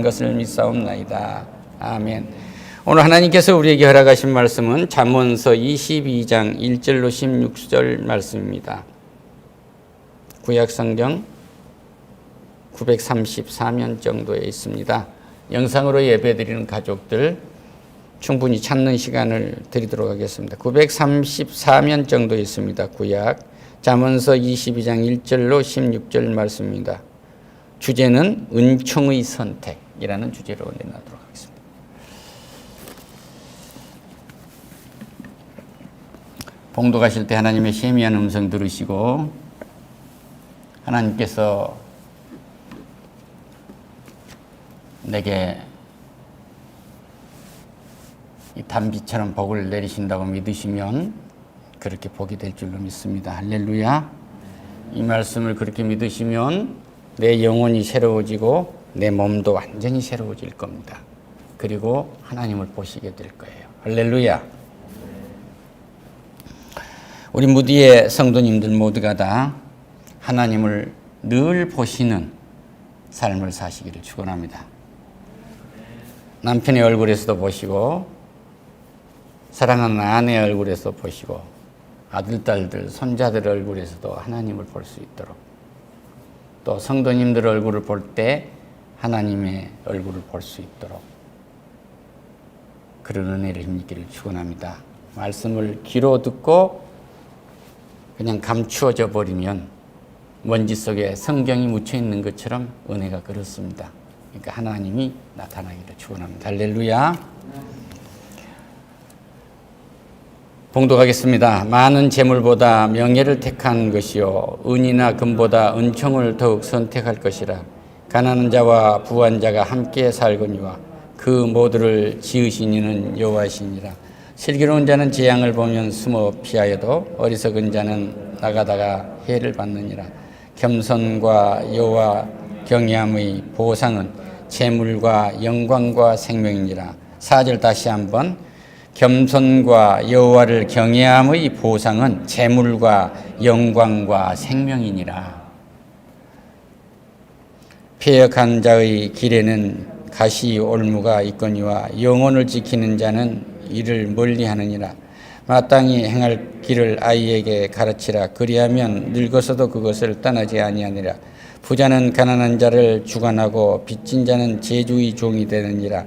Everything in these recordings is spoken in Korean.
것을 믿사옵나이다. 아멘. 오늘 하나님께서 우리에게 허락하신 말씀은 잠언서 22장 1절로 16절 말씀입니다. 구약성경 934면 정도에 있습니다. 영상으로 예배드리는 가족들 충분히 찾는 시간을 드리도록 하겠습니다. 934면 정도 있습니다. 구약 잠언서 22장 1절로 16절 말씀입니다. 주제는 은총의 선택이라는 주제로 내놔도록 하겠습니다. 봉독하실 때 하나님의 세미한 음성 들으시고 하나님께서 내게 이 단비처럼 복을 내리신다고 믿으시면 그렇게 복이 될 줄로 믿습니다. 할렐루야. 이 말씀을 그렇게 믿으시면 내 영혼이 새로워지고 내 몸도 완전히 새로워질 겁니다. 그리고 하나님을 보시게 될 거예요. 할렐루야. 우리 무디의 성도님들 모두가 다 하나님을 늘 보시는 삶을 사시기를 축원합니다. 남편의 얼굴에서도 보시고 사랑하는 아내의 얼굴에서 보시고 아들, 딸들, 손자들 얼굴에서도 하나님을 볼 수 있도록 또 성도님들 얼굴을 볼 때 하나님의 얼굴을 볼 수 있도록 그런 은혜를 힘입기를 축원합니다. 말씀을 귀로 듣고 그냥 감추어져 버리면 먼지 속에 성경이 묻혀 있는 것처럼 은혜가 그렇습니다. 그러니까 하나님이 나타나기를 축원합니다. 할렐루야. 봉독하겠습니다. 많은 재물보다 명예를 택한 것이요 은이나 금보다 은총을 더욱 선택할 것이라. 가난한 자와 부한 자가 함께 살거니와 그 모두를 지으신 이는 여호와시니라. 슬기로운 자는 재앙을 보면 숨어 피하여도 어리석은 자는 나가다가 해를 받느니라. 겸손과 여호와 경외함의 보상은 재물과 영광과 생명이니라. 4절 다시 한번. 겸손과 여호와를 경외함의 보상은 재물과 영광과 생명이니라. 패역한 자의 길에는 가시올무가 있거니와 영혼을 지키는 자는 이를 멀리하느니라. 마땅히 행할 길을 아이에게 가르치라. 그리하면 늙어서도 그것을 떠나지 아니하니라. 부자는 가난한 자를 주관하고 빚진 자는 재주의 종이 되느니라.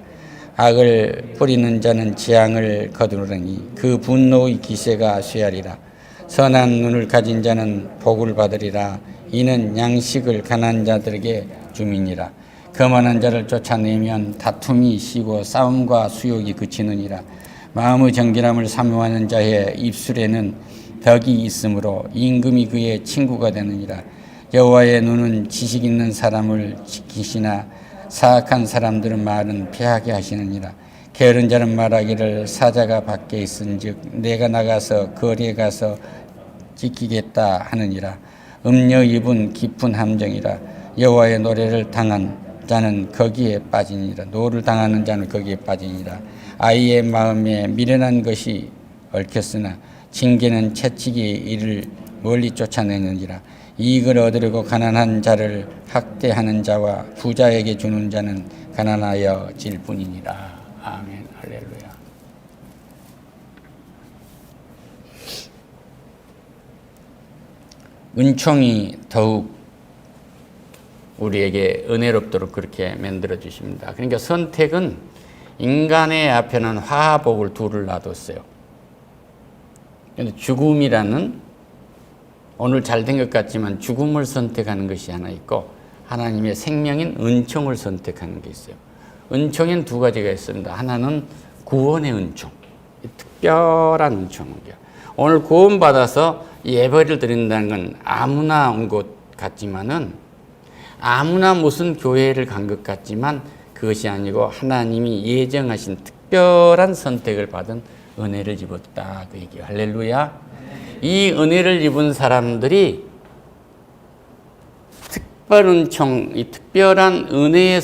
악을 뿌리는 자는 재앙을 거두르니 그 분노의 기세가 쇠하리라. 선한 눈을 가진 자는 복을 받으리라. 이는 양식을 가난한 자들에게 줌이니라. 거만한 자를 쫓아내면 다툼이 쉬고 싸움과 수욕이 그치느니라. 마음의 정결함을 사모하는 자의 입술에는 덕이 있으므로 임금이 그의 친구가 되느니라. 여호와의 눈은 지식 있는 사람을 지키시나 사악한 사람들은 말은 피하게 하시느니라. 게으른 자는 말하기를 사자가 밖에 있은즉 내가 나가서 거리에 가서 지키겠다 하느니라. 음녀 입은 깊은 함정이라. 여호와의 노래를 당한 자는 거기에 빠지니라. 노를 당하는 자는 거기에 빠지니라. 아이의 마음에 미련한 것이 얽혔으나 징계는 채찍이 이를 멀리 쫓아내느니라. 이익을 얻으려고 가난한 자를 학대하는 자와 부자에게 주는 자는 가난하여질 뿐이니라. 아멘. 할렐루야. 은총이 더욱 우리에게 은혜롭도록 그렇게 만들어 주십니다. 그러니까 선택은 인간의 앞에는 화복을 둘을 놔뒀어요. 그런데 죽음이라는 오늘 잘 된 것 같지만 죽음을 선택하는 것이 하나 있고 하나님의 생명인 은총을 선택하는 게 있어요. 은총엔 두 가지가 있습니다. 하나는 구원의 은총, 특별한 은총이에요. 오늘 구원받아서 예배를 드린다는 건 아무나 온 것 같지만은 아무나 무슨 교회를 간 것 같지만 그것이 아니고 하나님이 예정하신 특별한 선택을 받은 은혜를 입었다. 그 얘기예요. 할렐루야. 이 은혜를 입은 사람들이 이 특별한 은혜의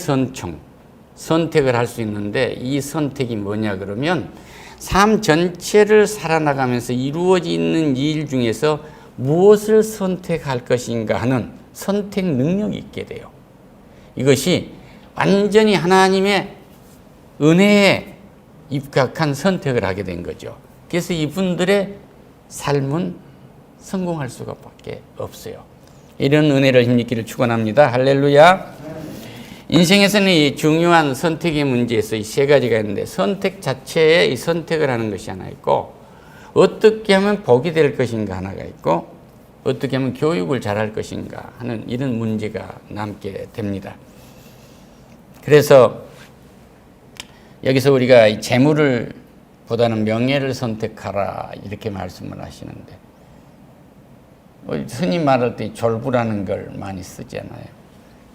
선택을 할 수 있는데 이 선택이 뭐냐 그러면 삶 전체를 살아나가면서 이루어지는 일 중에서 무엇을 선택할 것인가 하는 선택 능력이 있게 돼요. 이것이 완전히 하나님의 은혜에 입각한 선택을 하게 된 거죠. 그래서 이분들의 삶은 성공할 수가 밖에 없어요. 이런 은혜를 힘입기를 축원합니다. 할렐루야. 인생에서는 이 중요한 선택의 문제에서 이 세 가지가 있는데, 선택 자체에 이 선택을 하는 것이 하나 있고, 어떻게 하면 복이 될 것인가 하나가 있고, 어떻게 하면 교육을 잘할 것인가 하는 이런 문제가 남게 됩니다. 그래서 여기서 우리가 이 재물을 보다는 명예를 선택하라 이렇게 말씀을 하시는데, 흔히 말할 때 졸부라는 걸 많이 쓰잖아요.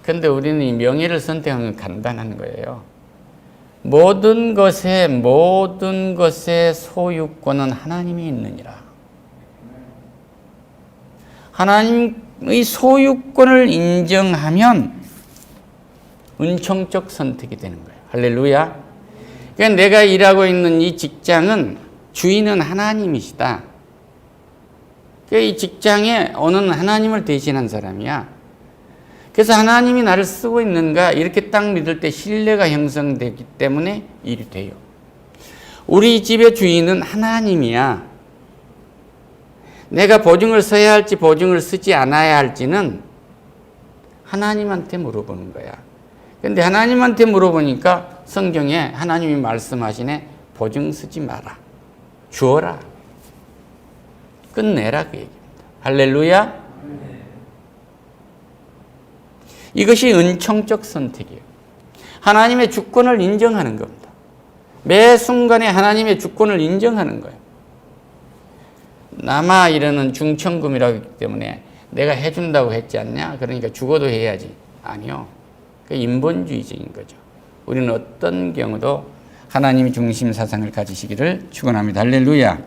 그런데 우리는 이 명예를 선택하는 건 간단한 거예요. 모든 것의 소유권은 하나님이 있느니라. 하나님의 소유권을 인정하면 은총적 선택이 되는 거예요. 할렐루야. 그러니까 내가 일하고 있는 이 직장은 주인은 하나님이시다. 그러니까 이 직장에 오는 하나님을 대신한 사람이야. 그래서 하나님이 나를 쓰고 있는가 이렇게 딱 믿을 때 신뢰가 형성되기 때문에 일이 돼요. 우리 집의 주인은 하나님이야. 내가 보증을 써야 할지 보증을 쓰지 않아야 할지는 하나님한테 물어보는 거야. 그런데 하나님한테 물어보니까 성경에 하나님이 말씀하시네, 보증 쓰지 마라. 주어라. 끝내라 그 얘기입니다. 할렐루야. 이것이 은총적 선택이에요. 하나님의 주권을 인정하는 겁니다. 매 순간에 하나님의 주권을 인정하는 거예요. 남아 이르는 중천금이라고 했기 때문에 내가 해준다고 했지 않냐? 그러니까 죽어도 해야지. 아니요. 그 인본주의적인 거죠. 우리는 어떤 경우도 하나님이 중심 사상을 가지시기를 축원합니다. 할렐루야.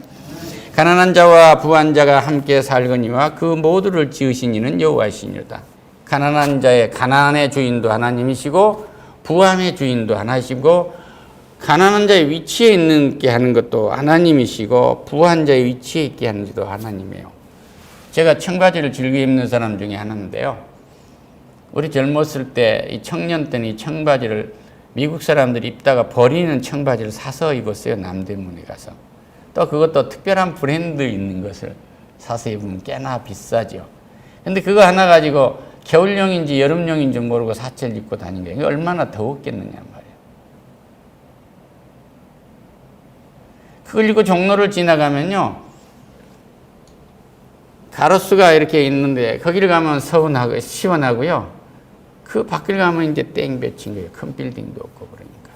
가난한 자와 부한 자가 함께 살거니와 그 모두를 지으신 이는 여호와시니로다. 가난한 자의 가난의 주인도 하나님이시고 부함의 주인도 하나시고, 가난한 자의 위치에 있게 하는 것도 하나님이시고 부한 자의 위치에 있게 하는 것도 하나님이에요. 제가 청바지를 즐겨 입는 사람 중에 하나인데요. 우리 젊었을 때, 이 청년 때는 이 청바지를 미국 사람들이 입다가 버리는 청바지를 사서 입었어요. 남대문에 가서. 또 그것도 특별한 브랜드 있는 것을 사서 입으면 꽤나 비싸죠. 근데 그거 하나 가지고 겨울용인지 여름용인지 모르고 사철 입고 다니는 게 얼마나 더웠겠느냐 말이에요. 그걸 입고 종로를 지나가면요, 가로수가 이렇게 있는데 거기를 가면 서운하고 시원하고요, 그 밖을 가면 이제 땡볕인 거예요. 큰 빌딩도 없고. 그러니까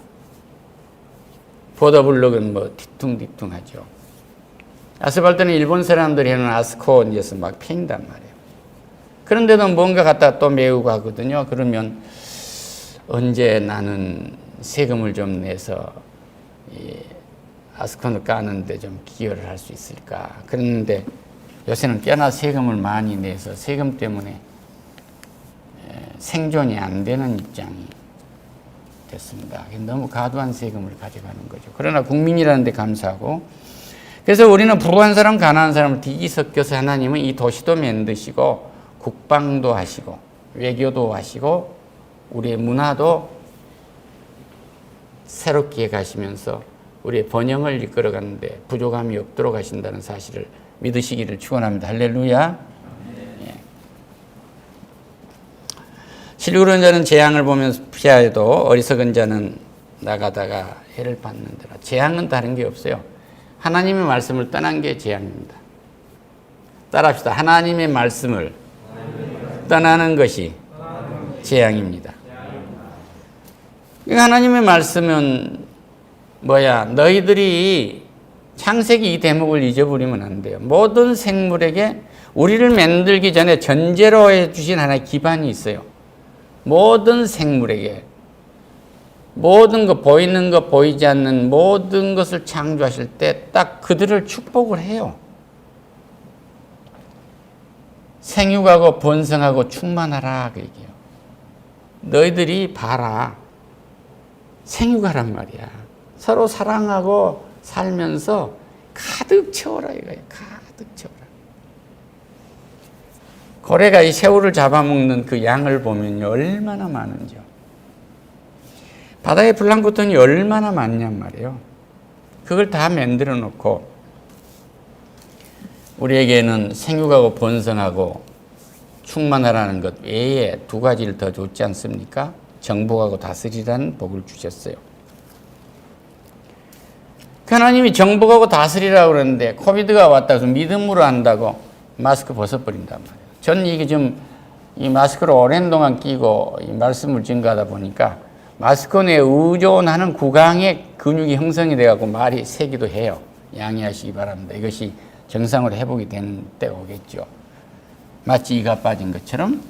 보더블록은 뭐 뒤퉁뒤퉁하죠. 아스팔트는 일본 사람들이 하는 아스콘에서 막 핀단 말이에요. 그런데도 뭔가 갖다가 또 메우고 하거든요. 그러면 언제 나는 세금을 좀 내서 이 아스콘을 까는데 좀 기여를 할 수 있을까. 그런데 요새는 꽤나 세금을 많이 내서 세금 때문에 생존이 안 되는 입장이 됐습니다. 너무 과도한 세금을 가져가는 거죠. 그러나 국민이라는 데 감사하고, 그래서 우리는 부한 사람, 가난한 사람을 뒤이 섞여서 하나님은 이 도시도 만드시고 국방도 하시고 외교도 하시고 우리의 문화도 새롭게 가시면서 우리의 번영을 이끌어가는데 부족함이 없도록 하신다는 사실을 믿으시기를 축원합니다. 할렐루야. 예. 실구른 자는 재앙을 보면서 피하여도 어리석은 자는 나가다가 해를 받는다라. 재앙은 다른 게 없어요. 하나님의 말씀을 떠난 게 재앙입니다. 따라합시다. 하나님의 말씀을 떠나는 것이 재앙입니다. 하나님의 말씀은 뭐야? 너희들이 창세기 이 대목을 잊어버리면 안 돼요. 모든 생물에게 우리를 만들기 전에 전제로 해주신 하나의 기반이 있어요. 모든 생물에게, 모든 것, 보이는 것, 보이지 않는 모든 것을 창조하실 때 딱 그들을 축복을 해요. 생육하고 번성하고 충만하라 그 얘기예요. 너희들이 봐라. 생육하란 말이야. 서로 사랑하고 살면서 가득 채워라 이거예요. 가득 채워라. 고래가 이 새우를 잡아먹는 그 양을 보면요, 얼마나 많은지요. 바다에 플랑크톤이 얼마나 많냔 말이에요. 그걸 다 만들어 놓고 우리에게는 생육하고 번성하고 충만하라는 것 외에 두 가지를 더 줬지 않습니까? 정복하고 다스리라는 복을 주셨어요. 하나님이 정복하고 다스리라고 그러는데 코비드가 왔다 해서 믿음으로 한다고 마스크 벗어버린단 말이에요. 저는 이게 좀 이 마스크를 오랜 동안 끼고 이 말씀을 증거하다 보니까 마스크 내에 의존하는 구강의 근육이 형성이 돼갖고 말이 새기도 해요. 양해하시기 바랍니다. 이것이 정상으로 회복이 되는 때가 오겠죠. 마치 이가 빠진 것처럼.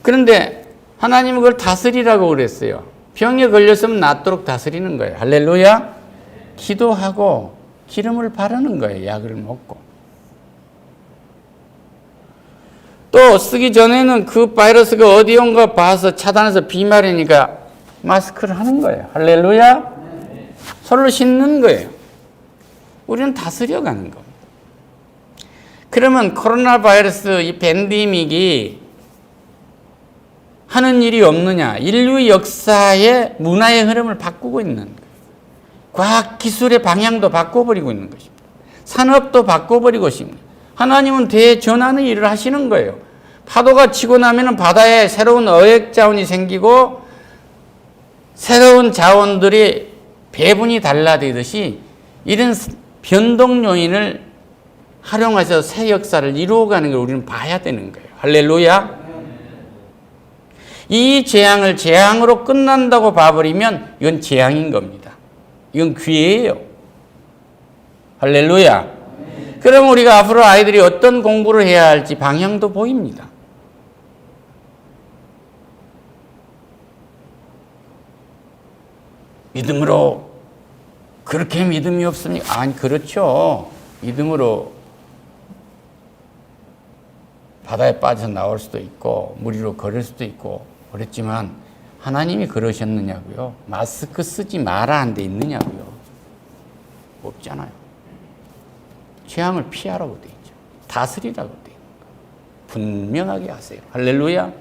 그런데 하나님은 그걸 다스리라고 그랬어요. 병에 걸렸으면 낫도록 다스리는 거예요. 할렐루야. 기도하고 기름을 바르는 거예요. 약을 먹고. 또 쓰기 전에는 그 바이러스가 어디 온가 봐서 차단해서 비말이니까 마스크를 하는 거예요. 할렐루야. 손을 씻는 거예요. 우리는 다스려가는 겁니다. 그러면 코로나 바이러스 이 팬데믹이 하는 일이 없느냐? 인류 역사의 문화의 흐름을 바꾸고 있는 거예요. 과학 기술의 방향도 바꿔버리고 있는 것입니다. 산업도 바꿔버리고 있습니다. 하나님은 대전환의 일을 하시는 거예요. 파도가 치고 나면 바다에 새로운 어획 자원이 생기고 새로운 자원들이 배분이 달라지듯이 이런 변동 요인을 활용해서 새 역사를 이루어가는 걸 우리는 봐야 되는 거예요. 할렐루야. 이 재앙을 재앙으로 끝난다고 봐버리면 이건 재앙인 겁니다. 이건 기회예요. 할렐루야. 그럼 우리가 앞으로 아이들이 어떤 공부를 해야 할지 방향도 보입니다. 믿음으로 그렇게 믿음이 없습니까? 아니, 그렇죠. 믿음으로 바다에 빠져서 나올 수도 있고 물 위로 걸을 수도 있고 그랬지만 하나님이 그러셨느냐고요? 마스크 쓰지 마라 한 데 있느냐고요? 없잖아요. 재앙을 피하라고 돼 있죠. 다스리라고 돼 있는 거예요. 분명하게 하세요. 할렐루야.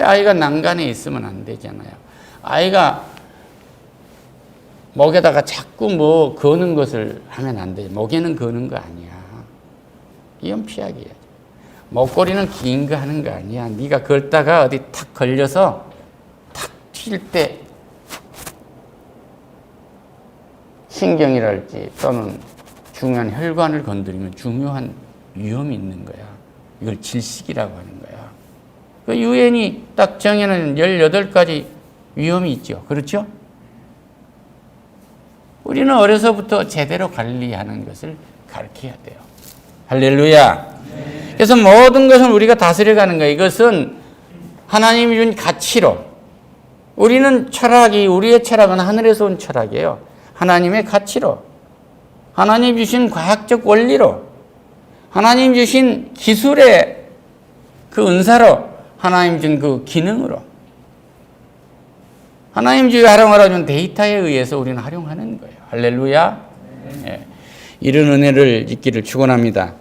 아이가 난간에 있으면 안 되잖아요. 아이가 목에다가 자꾸 뭐 거는 것을 하면 안 돼요. 목에는 거는 거 아니야. 이건 피하게 해야죠. 목걸이는 긴 거 하는 거 아니야. 네가 걸다가 어디 탁 걸려서 탁 튈 때 신경이랄지 또는 중요한 혈관을 건드리면 중요한 위험이 있는 거야. 이걸 질식이라고 하는 거야. 그 유엔이 딱 정해놓은 18가지 위험이 있죠. 그렇죠? 우리는 어려서부터 제대로 관리하는 것을 가르쳐야 돼요. 할렐루야. 그래서 모든 것은 우리가 다스려가는 거예요. 이것은 하나님이 준 가치로. 우리는 철학이, 우리의 철학은 하늘에서 온 철학이에요. 하나님의 가치로. 하나님 주신 과학적 원리로. 하나님 주신 기술의 그 은사로. 하나님 준 그 기능으로. 하나님 주에 활용하라 준 데이터에 의해서 우리는 활용하는 거예요. 할렐루야. 예. 이런 은혜를 잊기를 축원합니다.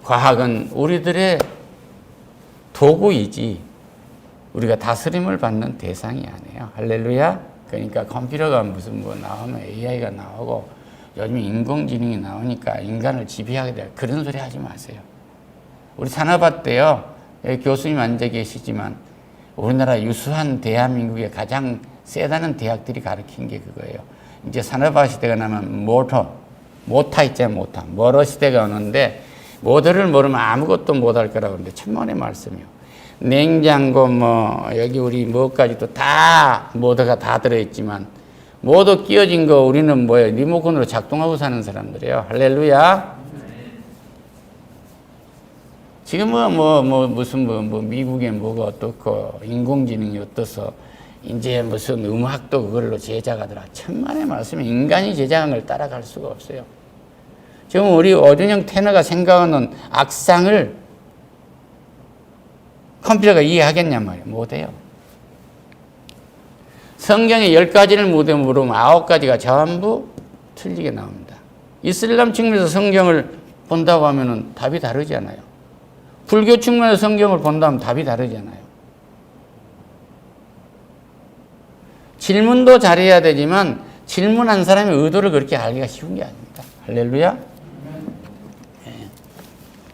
과학은 우리들의 도구이지 우리가 다스림을 받는 대상이 아니에요. 할렐루야. 그러니까 컴퓨터가 무슨 뭐 나오면 AI가 나오고 요즘 인공지능이 나오니까 인간을 지배하게 돼요. 그런 소리 하지 마세요. 우리 산업화 때요. 여기 교수님 앉아 계시지만 우리나라 유수한 대한민국의 가장 세다는 대학들이 가르친 게 그거예요. 이제 산업화 시대가 나면 모터 있잖아요. 모터 시대가 오는데 모터를 모르면 아무것도 못할 거라고 하는데 천만의 말씀이요. 냉장고 여기 우리 뭐까지도 다 모터가 다 들어있지만 모터 끼워진 거 우리는 뭐예요? 리모컨으로 작동하고 사는 사람들이에요. 할렐루야. 지금은 무슨 미국에 뭐가 어떻고 인공지능이 어떠서 이제 무슨 음악도 그걸로 제작하더라. 천만의 말씀에 인간이 제작한 걸 따라갈 수가 없어요. 지금 우리 오준영 테너가 생각하는 악상을 컴퓨터가 이해하겠냔 말이에요. 못해요. 성경에 10가지를 물으면 9가지가 전부 틀리게 나옵니다. 이슬람 측면에서 성경을 본다고 하면 답이 다르잖아요. 불교 측면에서 성경을 본다면 답이 다르잖아요. 질문도 잘해야 되지만 질문한 사람의 의도를 그렇게 알기가 쉬운 게 아닙니다. 할렐루야.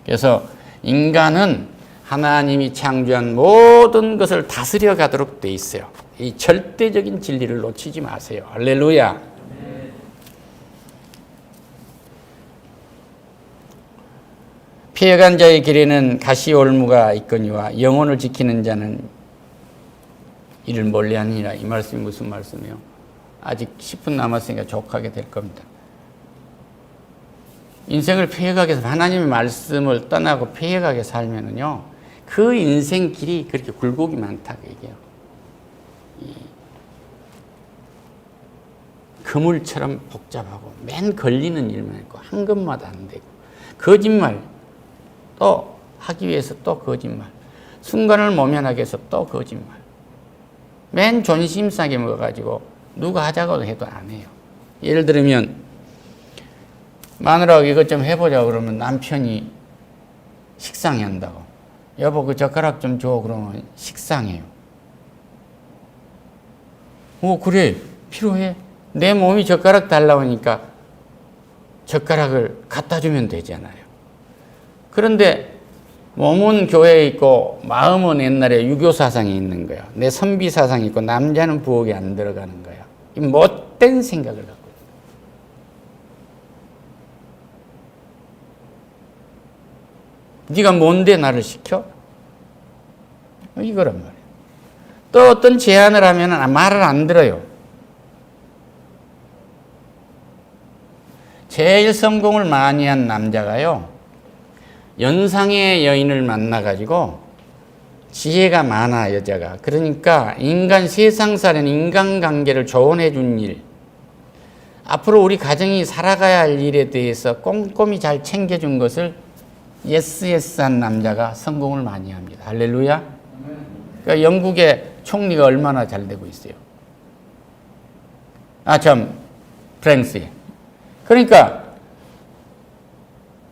그래서 인간은 하나님이 창조한 모든 것을 다스려 가도록 돼 있어요. 이 절대적인 진리를 놓치지 마세요. 할렐루야. 피해간 자의 길에는 가시올무가 있거니와 영혼을 지키는 자는 이를 멀리하니라. 이 말씀이 무슨 말씀이에요? 아직 10분 남았으니까 족하게 될 겁니다. 인생을 피해가게 해서 하나님의 말씀을 떠나고 피해가게 살면은요, 그 인생 길이 그렇게 굴곡이 많다고 얘기해요. 그물처럼 복잡하고 맨 걸리는 일만 있고 한 것마다 안 되고 거짓말 또 하기 위해서 또 거짓말, 순간을 모면하기 위해서 또 거짓말, 맨 존심싸게 먹어가지고 누가 하자고 해도 안 해요. 예를 들면 마누라가 이것 좀 해보자 그러면 남편이 식상해 한다고. 여보 그 젓가락 좀 줘 그러면 식상해요. 그래 필요해. 내 몸이 젓가락 달라고 하니까 젓가락을 갖다 주면 되잖아요. 그런데 몸은 교회에 있고 마음은 옛날에 유교 사상이 있는 거야. 내 선비 사상이 있고 남자는 부엌에 안 들어가는 거야. 이 못된 생각을 갖고 네가 뭔데 나를 시켜? 이거란 말이야. 또 어떤 제안을 하면 말을 안 들어요. 제일 성공을 많이 한 남자가요, 연상의 여인을 만나가지고 지혜가 많아 여자가. 그러니까 인간 세상살이는 인간관계를 조언해 준 일, 앞으로 우리 가정이 살아가야 할 일에 대해서 꼼꼼히 잘 챙겨준 것을 예스한 남자가 성공을 많이 합니다. 할렐루야. 그러니까 영국의 총리가 얼마나 잘 되고 있어요. 프랑스에. 그러니까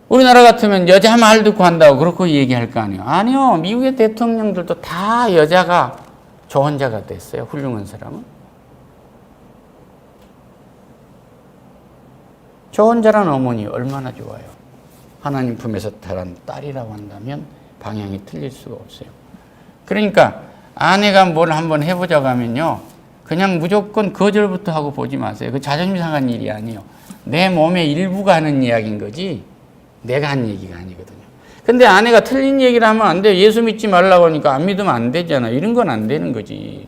우리나라 같으면 여자 말 듣고 한다고 그렇게 얘기할 거 아니에요. 아니요. 미국의 대통령들도 다 여자가 조언자가 됐어요. 훌륭한 사람은. 조언자란 어머니 얼마나 좋아요. 하나님 품에서 태어난 딸이라고 한다면 방향이 틀릴 수가 없어요. 그러니까 아내가 뭘 한번 해보자고 하면요, 그냥 무조건 거절부터 하고 보지 마세요. 그 자존심 상한 일이 아니에요. 내 몸의 일부가 하는 이야기인 거지 내가 한 얘기가 아니거든요. 근데 아내가 틀린 얘기를 하면 안 돼요. 예수 믿지 말라고 하니까 안 믿으면 안 되잖아. 이런 건 안 되는 거지.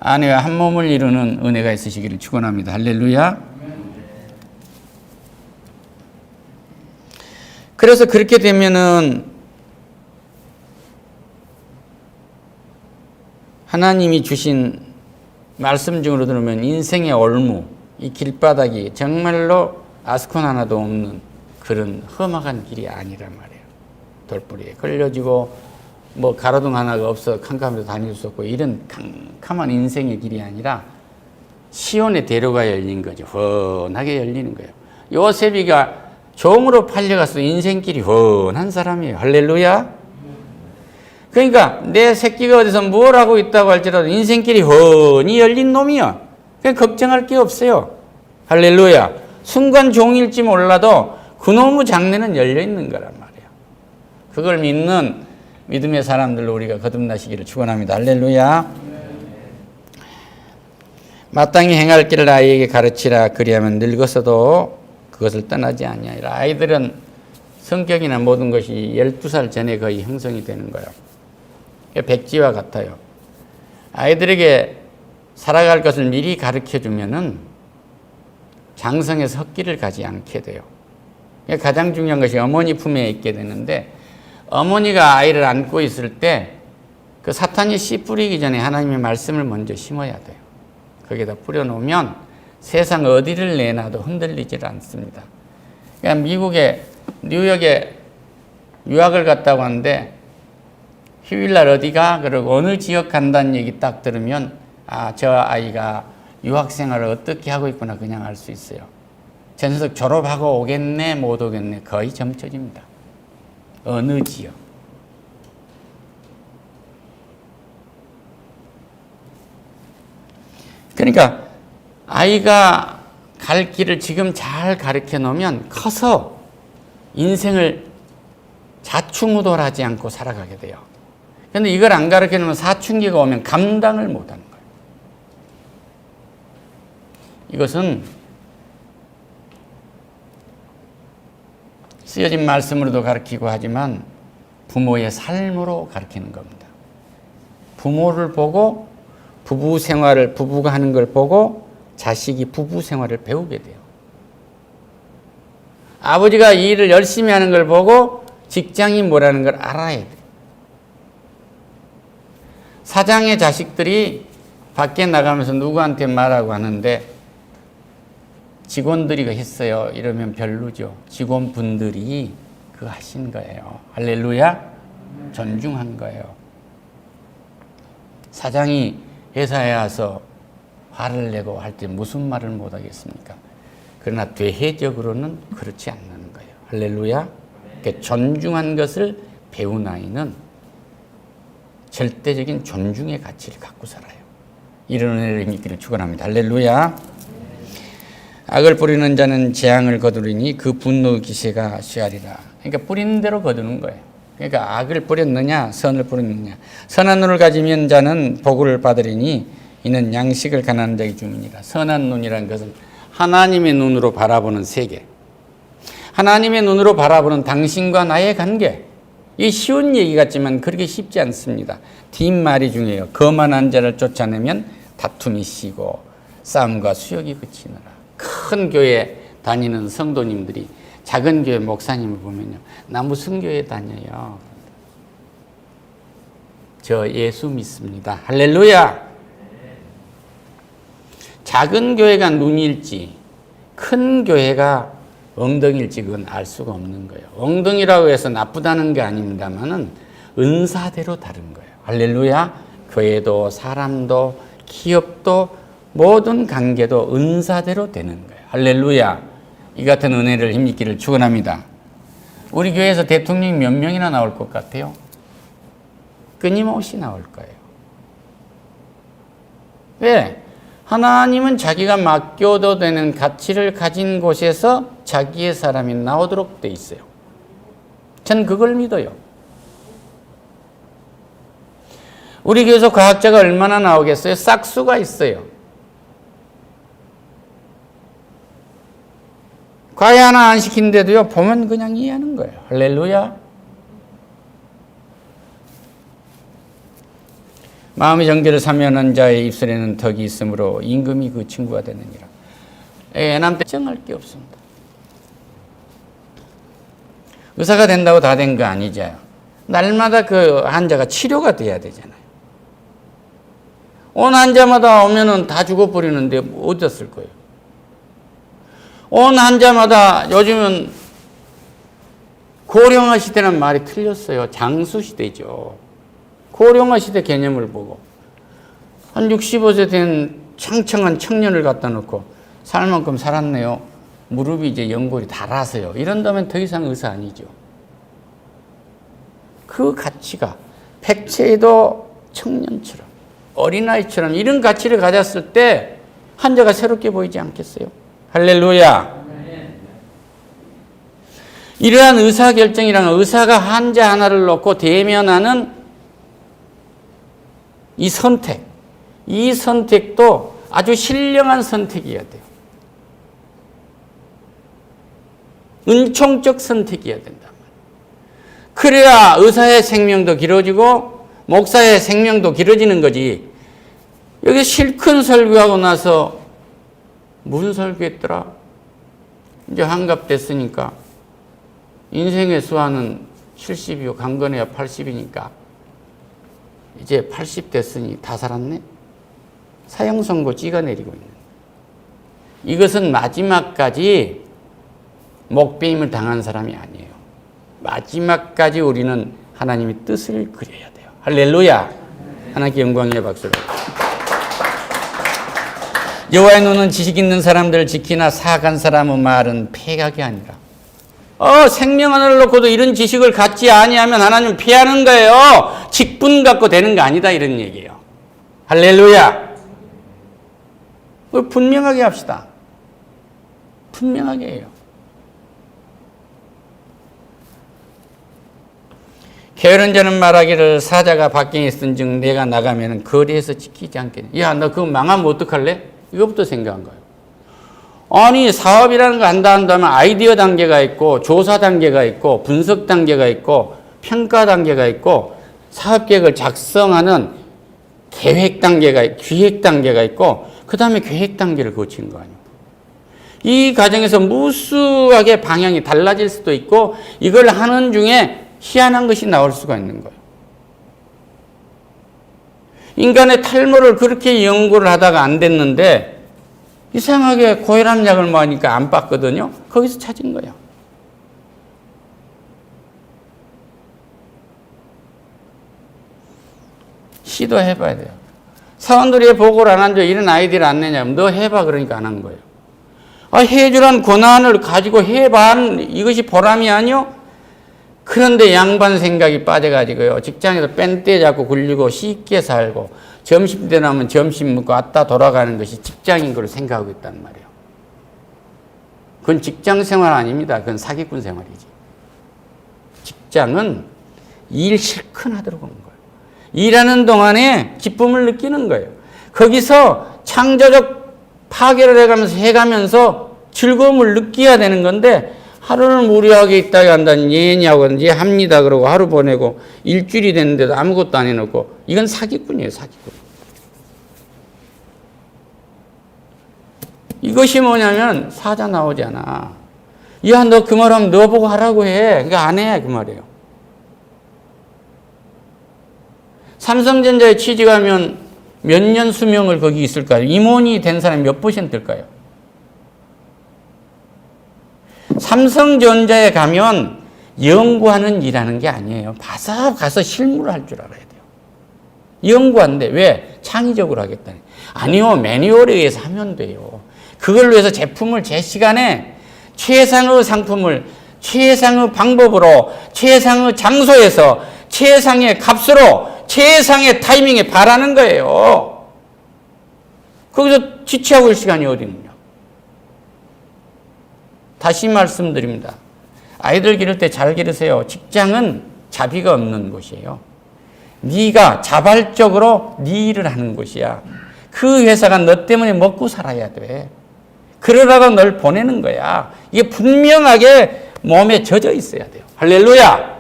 아내와 한 몸을 이루는 은혜가 있으시기를 축원합니다. 할렐루야. 그래서 그렇게 되면은 하나님이 주신 말씀 중으로 들으면 인생의 올무, 이 길바닥이 정말로 아스콘 하나도 없는 그런 험악한 길이 아니란 말이에요. 돌뿌리에 걸려지고 뭐 가로등 하나가 없어 캄캄해서 다닐 수 없고 이런 캄캄한 인생의 길이 아니라 시온의 대로가 열린 거죠. 훤하게 열리는 거예요. 요셉이가 종으로 팔려가서 인생길이 훤한 사람이에요. 할렐루야. 그러니까 내 새끼가 어디서 뭘 하고 있다고 할지라도 인생길이 훤히 열린 놈이야. 그냥 걱정할 게 없어요. 할렐루야. 순간 종일지 몰라도 그놈의 장래는 열려 있는 거란 말이야. 그걸 믿는 믿음의 사람들로 우리가 거듭나시기를 축원합니다. 할렐루야. 마땅히 행할 길을 아이에게 가르치라. 그리하면 늙어서도 그것을 떠나지 아니하리라. 아이들은 성격이나 모든 것이 12살 전에 거의 형성이 되는 거예요. 백지와 같아요. 아이들에게 살아갈 것을 미리 가르쳐주면은 장성에서 헛길을 가지 않게 돼요. 가장 중요한 것이 어머니 품에 있게 되는데, 어머니가 아이를 안고 있을 때 그 사탄이 씨 뿌리기 전에 하나님의 말씀을 먼저 심어야 돼요. 거기다 뿌려놓으면 세상 어디를 내놔도 흔들리질 않습니다. 그러니까 미국의 뉴욕에 유학을 갔다고 하는데 휴일날 어디가? 그러고 어느 지역 간다는 얘기 딱 들으면 저 아이가 유학생활을 어떻게 하고 있구나 그냥 알 수 있어요. 저 녀석 졸업하고 오겠네 못 오겠네 거의 점쳐집니다. 어느 지역. 그러니까 아이가 갈 길을 지금 잘 가르쳐 놓으면 커서 인생을 자충우돌하지 않고 살아가게 돼요. 그런데 이걸 안 가르쳐 놓으면 사춘기가 오면 감당을 못하는 거예요. 이것은 쓰여진 말씀으로도 가르치고 하지만 부모의 삶으로 가르치는 겁니다. 부모를 보고 부부가 하는 걸 보고 자식이 부부 생활을 배우게 돼요. 아버지가 이 일을 열심히 하는 걸 보고 직장이 뭐라는 걸 알아야 돼요. 사장의 자식들이 밖에 나가면서 누구한테 말하고 하는데 직원들이 했어요. 이러면 별로죠. 직원분들이 그거 하신 거예요. 할렐루야. 존중한 거예요. 사장이 회사에 와서 화를 내고 할 때 무슨 말을 못 하겠습니까? 그러나 대외적으로는 그렇지 않는 거예요. 할렐루야. 그러니까 존중한 것을 배운 아이는 절대적인 존중의 가치를 갖고 살아요. 이런 은혜를 있기를 축원합니다. 할렐루야. 악을 뿌리는 자는 재앙을 거두리니 그 분노의 기세가 쇠하리라. 그러니까 뿌리는 대로 거두는 거예요. 그러니까 악을 뿌렸느냐 선을 뿌렸느냐. 선한 눈을 가지면 자는 복을 받으리니 이는 양식을 가난한 자에게 주니라. 선한 눈이라는 것은 하나님의 눈으로 바라보는 세계, 하나님의 눈으로 바라보는 당신과 나의 관계. 이 쉬운 얘기 같지만 그렇게 쉽지 않습니다. 뒷말이 중요해요. 거만한 자를 쫓아내면 다툼이 쉬고 싸움과 수욕이 그치느라. 큰 교회 다니는 성도님들이 작은 교회 목사님을 보면요, 나 무슨 교회 다녀요? 저 예수 믿습니다. 할렐루야. 작은 교회가 눈일지 큰 교회가 엉덩이일지 그건 알 수가 없는 거예요. 엉덩이라고 해서 나쁘다는 게 아닙니다만은 은사대로 다른 거예요. 할렐루야. 교회도 사람도 기업도 모든 관계도 은사대로 되는 거예요. 할렐루야. 이 같은 은혜를 힘입기를 축원합니다. 우리 교회에서 대통령이 몇 명이나 나올 것 같아요? 끊임없이 나올 거예요. 왜? 하나님은 자기가 맡겨도 되는 가치를 가진 곳에서 자기의 사람이 나오도록 돼 있어요. 전 그걸 믿어요. 우리 교회에서 과학자가 얼마나 나오겠어요? 싹수가 있어요. 과외 하나 안 시키는데도요, 보면 그냥 이해하는 거예요. 할렐루야. 마음의 정죄를 사면한 자의 입술에는 덕이 있으므로 임금이 그 친구가 되느니라. 애남 때 정할 게 없습니다. 의사가 된다고 다 된 거 아니죠. 날마다 그 환자가 치료가 돼야 되잖아요. 온 환자마다 오면은 다 죽어버리는데 어디다 쓸 거예요? 온 환자마다 요즘은 고령화 시대는 말이 틀렸어요. 장수 시대죠. 고령화 시대 개념을 보고 한 65세 된 창청한 청년을 갖다 놓고 살 만큼 살았네요. 무릎이 이제 연골이 닳아서요. 이런다면 더 이상 의사 아니죠. 그 가치가 백세도 청년처럼 어린아이처럼 이런 가치를 가졌을 때 환자가 새롭게 보이지 않겠어요? 할렐루야. 이러한 의사결정이란 의사가 환자 하나를 놓고 대면하는 이 선택, 이 선택도 아주 신령한 선택이어야 돼요. 은총적 선택이어야 된다. 그래야 의사의 생명도 길어지고 목사의 생명도 길어지는 거지. 여기 실컷 설교하고 나서 무슨 설교했더라? 이제 한갑 됐으니까 인생의 수화는 70이고 강건해야 80이니까 이제 80 됐으니 다 살았네? 사형 선고 찍어내리고 있는. 이것은 마지막까지 목배임을 당한 사람이 아니에요. 마지막까지 우리는 하나님의 뜻을 그려야 돼요. 할렐루야. 하나님께 영광의 박수를. 여호와의 눈은 지식 있는 사람들을 지키나 사악한 사람의 말은 폐각이 아니라. 생명 하나를 놓고도 이런 지식을 갖지 아니하면 하나님 피하는 거예요. 직분 갖고 되는 거 아니다 이런 얘기예요. 할렐루야. 분명하게 합시다. 분명하게 해요. 게으른 자는 말하기를 사자가 밖에 있은즉 내가 나가면 거리에서 지키지 않겠냐. 야, 너 그거 망하면 어떡할래? 이것부터 생각한 거예요. 아니, 사업이라는 거 한다면 아이디어 단계가 있고 조사 단계가 있고 분석 단계가 있고 평가 단계가 있고 사업 계획을 작성하는 계획 단계가, 기획 단계가 있고 그 다음에 계획 단계를 거친 거 아니에요. 이 과정에서 무수하게 방향이 달라질 수도 있고 이걸 하는 중에 희한한 것이 나올 수가 있는 거예요. 인간의 탈모를 그렇게 연구를 하다가 안 됐는데 이상하게 고혈압 약을 먹으니까 안 빠거든요. 거기서 찾은 거예요. 시도해봐야 돼요. 사원들이 보고를 안 한죠. 이런 아이디어를 안 내냐면 너 해봐 그러니까 안 한 거예요. 해주란 권한을 가지고 해봐 이것이 보람이 아니요? 그런데 양반 생각이 빠져가지고요. 직장에서 뺀때 잡고 굴리고 쉽게 살고 점심 때 나면 점심 먹고 왔다 돌아가는 것이 직장인 걸 생각하고 있단 말이에요. 그건 직장 생활 아닙니다. 그건 사기꾼 생활이지. 직장은 일 실컷 하도록 하는 거예요. 일하는 동안에 기쁨을 느끼는 거예요. 거기서 창조적 파괴를 해가면서 즐거움을 느껴야 되는 건데 하루를 무료하게 있다가 한다니 예냐고 이제 합니다 그러고 하루 보내고 일주일이 됐는데도 아무것도 안 해놓고 이건 사기꾼이에요. 사기꾼. 이것이 뭐냐면 사자 나오잖아. 야, 너 그 말하면 너 보고 하라고 해. 그러니까 안 해. 그 말이에요. 삼성전자에 취직하면 몇 년 수명을 거기 있을까요? 임원이 된 사람이 몇 %일까요? 삼성전자에 가면 연구하는 일하는 게 아니에요. 가서 실무를 할 줄 알아야 돼요. 연구한데 왜? 창의적으로 하겠다니. 아니요. 매뉴얼에 의해서 하면 돼요. 그걸 위해서 제품을 제 시간에 최상의 상품을 최상의 방법으로 최상의 장소에서 최상의 값으로 최상의 타이밍에 바라는 거예요. 거기서 지체하고 있을 시간이 어디 있느냐. 다시 말씀드립니다. 아이들 기를 때 잘 기르세요. 직장은 자비가 없는 곳이에요. 네가 자발적으로 네 일을 하는 곳이야. 그 회사가 너 때문에 먹고 살아야 돼. 그러다가 널 보내는 거야. 이게 분명하게 몸에 젖어 있어야 돼요. 할렐루야.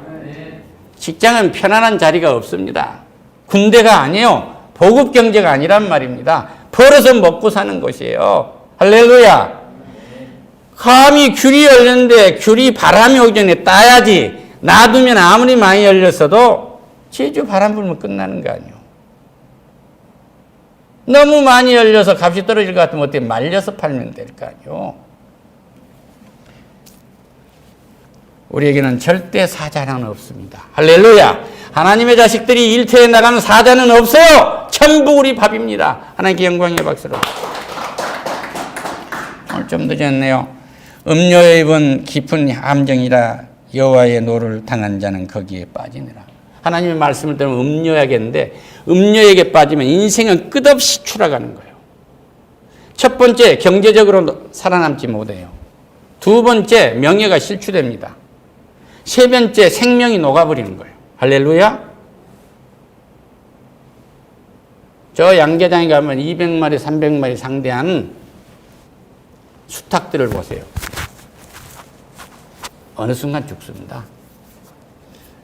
직장은 편안한 자리가 없습니다. 군대가 아니에요. 보급 경제가 아니란 말입니다. 벌어서 먹고 사는 곳이에요. 할렐루야. 감히 귤이 열렸는데 귤이 바람이 오기 전에 따야지. 놔두면 아무리 많이 열렸어도 제주 바람 불면 끝나는 거 아니에요. 너무 많이 열려서 값이 떨어질 것 같으면 어떻게 말려서 팔면 될 거 아니에요. 우리에게는 절대 사자는 없습니다. 할렐루야. 하나님의 자식들이 일터에 나가면 사자는 없어요. 전부 우리 밥입니다. 하나님께 영광의 박수로. 오늘 좀 늦었네요. 음료에 입은 깊은 함정이라 여호와의 노를 당한 자는 거기에 빠지니라. 하나님의 말씀을 들으면 음료야겠는데 음료에게 빠지면 인생은 끝없이 추락하는 거예요. 첫 번째, 경제적으로 살아남지 못해요. 두 번째, 명예가 실추됩니다. 세 번째, 생명이 녹아버리는 거예요. 할렐루야. 저 양계장에 가면 200마리, 300마리 상대하는 수탉들을 보세요. 어느 순간 죽습니다.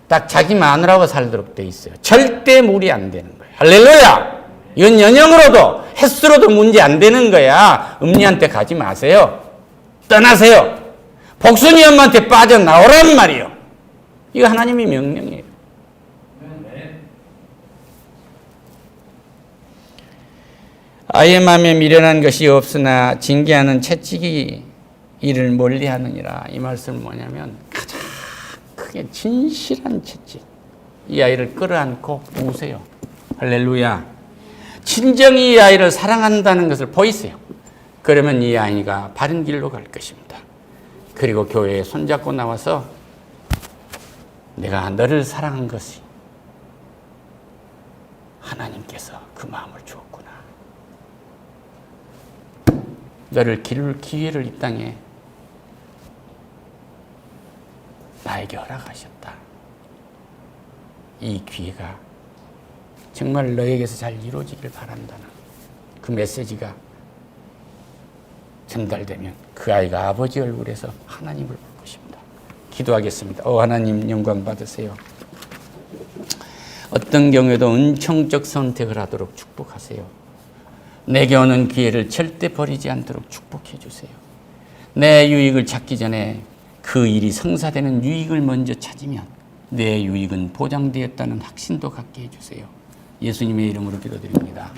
딱 자기 마누라하고 살도록 돼 있어요. 절대 무리 안 되는 거예요. 할렐루야. 이건 연영으로도 횟수로도 문제 안 되는 거야. 음리한테 가지 마세요. 떠나세요. 복순이 엄마한테 빠져나오란 말이에요. 이거 하나님의 명령이에요. 아이의 마음에 미련한 것이 없으나 징계하는 채찍이 이를 멀리하느니라. 이 말씀은 뭐냐면 가장 크게 진실한 채찍. 이 아이를 끌어안고 우세요. 할렐루야. 진정이 이 아이를 사랑한다는 것을 보이세요. 그러면 이 아이가 바른 길로 갈 것입니다. 그리고 교회에 손잡고 나와서 내가 너를 사랑한 것이 하나님께서 그 마음을 주었구나. 너를 기회를 이 땅에 나에게 허락하셨다. 이 기회가 정말 너에게서 잘 이루어지길 바란다는 그 메시지가 전달되면 그 아이가 아버지 얼굴에서 하나님을 볼 것입니다. 기도하겠습니다. 하나님 영광 받으세요. 어떤 경우에도 은총적 선택을 하도록 축복하세요. 내게 오는 기회를 절대 버리지 않도록 축복해 주세요. 내 유익을 찾기 전에 그 일이 성사되는 유익을 먼저 찾으면 내 유익은 보장되었다는 확신도 갖게 해주세요. 예수님의 이름으로 기도드립니다.